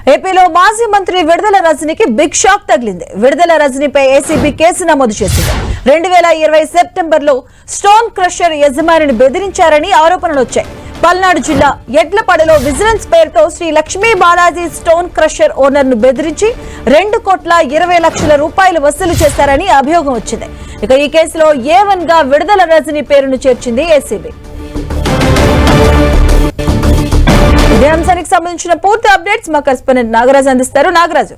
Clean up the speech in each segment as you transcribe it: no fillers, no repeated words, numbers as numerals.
ఏపీలో మాజీ మంత్రి విడుదల రజనీకి బిగ్ షాక్ తగిలింది. విడుదల రజనీపై ఏసీబీ కేసు నమోదు చేసింది. 2020 సెప్టెంబర్లో స్టోన్ క్రషర్ యజమానిని బెదిరించారని ఆరోపణలు వచ్చాయి. పల్నాడు జిల్లా ఎడ్లపాడులో విజిలెన్స్ పేరుతో Sri Lakshmi Balaji stone crusher owner ను బెదిరించి 2,20,00,000 రూపాయలు వసూలు చేశారని అభియోగం వచ్చింది. ఇక ఈ కేసులో A1 గా విడుదల రజనీ పేరును చేర్చింది ఏసీబీ. ఇదే అంశానికి సంబంధించిన పూర్తి అప్డేట్స్ మా కరెస్పాండెంట్ నాగరాజు అందిస్తారు. నాగరాజు.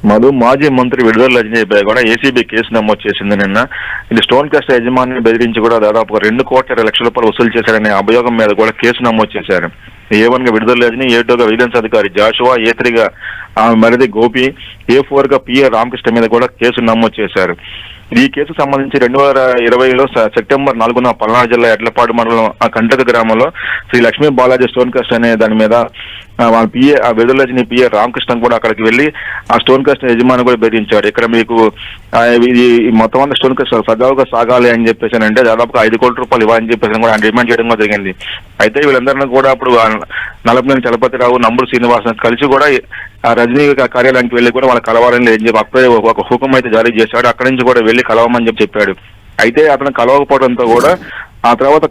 మధు, మాజీ మంత్రి విడుదల రజనీపై కూడా ఏసీబీ కేసు నమోదు చేసింది. నిన్న ఇది స్టోన్ క్రషర్ యజమానిని బెదిరించి కూడా దాదాపు 2,20,00,000 రూపాయలు వసూలు చేశారనే అభియోగం మీద కూడా కేసు నమోదు చేశారు. A1 గా విడుదల రజనీ, A2 గా విజిలెన్స్ అధికారి జాషువా, A3 గా మరిది గోపి, A4 గా PA రామకృష్ణ మీద కూడా కేసు నమోదు చేశారు. ఈ కేసు సంబంధించి 2020లో సెప్టెంబర్ 4న పల్నాడు జిల్లా ఎడ్లపాడు మండలం కంటక గ్రామంలో శ్రీ లక్ష్మీ బాలాజీ స్టోన్ క్రషర్ అనే దాని మీద వాళ్ళ PA విడుదల రజనీ PA రామకృష్ణ కూడా అక్కడికి వెళ్లి ఆ స్టోన్ క్రషర్ యజమాని కూడా బెదిరించాడు. ఇక్కడ మీకు ఇది మొత్తం అంతా స్టోన్ క్రషర్ సజావుగా సాగాలి అని చెప్పేసి అంటే దాదాపుగా 5 కోట్ల రూపాయలు ఇవ్వాలని చెప్పేసి కూడా ఆయన డిమాండ్ చేయడం కూడా జరిగింది. అయితే వీళ్ళందరినీ కూడా అప్పుడు నలపనేని చలపతిరావు, నంబూరు శ్రీనివాసన్ కలిసి కూడా రజనీ కార్యాలయానికి వెళ్లి కూడా వాళ్ళ కలవాలని చెప్పి అప్పుడే ఒక హుకుం అయితే జారీ చేశాడు. అక్కడి నుంచి కూడా వెళ్లి కలవమని చెప్పాడు. అయితే అతను కలవకపోవడంతో కూడా ఆ తర్వాత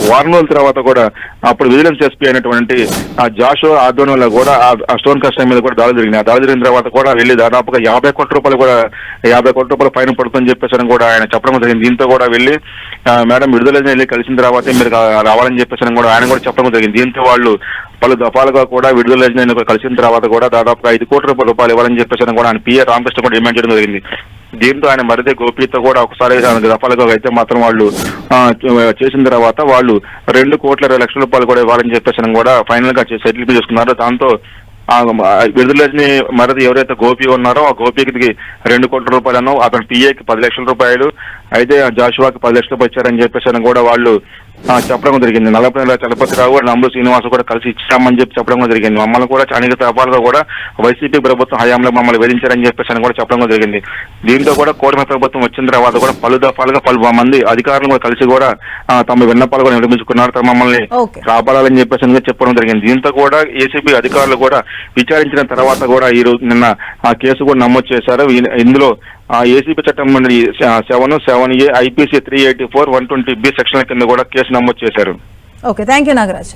వారం రోజుల తర్వాత కూడా అప్పుడు విజిలెన్స్ ఎస్పీ అయినటువంటి జాషువా ఆధ్వర్యంలో కూడా ఆ స్టోన్ క్రషర్ మీద కూడా దాడి జరిగింది. ఆ దాడి జరిగిన తర్వాత కూడా వెళ్లి దాదాపుగా 50 కోట్ల రూపాయలు ఫైన్ పడుతుందని చెప్పేసి కూడా ఆయన చెప్పడం జరిగింది. దీంతో కూడా వెళ్లి మేడం విడుదల వెళ్ళి కలిసిన తర్వాత మీరు రావాలని చెప్పేసి కూడా ఆయన కూడా చెప్పడం జరిగింది. దీంతో వాళ్ళు పలు దఫాలుగా కూడా విడుదల కలిసిన తర్వాత కూడా దాదాపుగా 5 కోట్ల రూపాయలు ఇవ్వాలని చెప్పేసి కూడా ఆయన PA రామకృష్ణ కూడా డిమాండ్ చేయడం జరిగింది. దీంతో ఆయన మరిదే గోపితో కూడా ఒకసారి దఫాలుగా అయితే మాత్రం వాళ్ళు చేసిన తర్వాత వాళ్ళు 2,20,00,000 రూపాయలు కూడా ఇవ్వాలని చెప్పేసి కూడా ఫైనల్ గా సెటిల్ చేసుకున్నారు. దాంతో విడుదలని మరిది ఎవరైతే గోపి ఉన్నారో ఆ గోపికి 2 కోట్ల రూపాయలను, అతని PAకి 10 లక్షల రూపాయలు, అయితే జాషువాకి 10 లక్షల రూపాయలు ఇచ్చారని చెప్పేసి కూడా వాళ్ళు చెప్పడం జరిగింది. నలపనేని చలపతిరావు, నంబూరు శ్రీనివాస్ కూడా కలిసి ఇచ్చామని చెప్పడం జరిగింది. మమ్మల్ని కూడా అనేక దఫాలుగా కూడా వైసీపీ ప్రభుత్వం హయాంలో మమ్మల్ని వేధించారని చెప్పేసి కూడా చెప్పడం జరిగింది. దీంతో కూడా కూటమి ప్రభుత్వం వచ్చిన తర్వాత కూడా పలు దఫాలుగా పలు మంది అధికారులు కూడా కలిసి కూడా తమ విన్నపాలు కూడా నిర్మించుకున్నారు. మమ్మల్ని కాపాడాలని చెప్పేసి చెప్పడం జరిగింది. దీంతో కూడా ఏసీబీ అధికారులు కూడా విచారించిన తర్వాత కూడా ఈ రోజు నిన్న ఆ కేసు కూడా నమోదు చేశారు. ఇందులో ఏసీబీ చట్టం 7A IPC 384, 120B సెక్షన్ల కింద కూడా కేసు నమోదు చేశారు. Okay, thank you Nagaraj.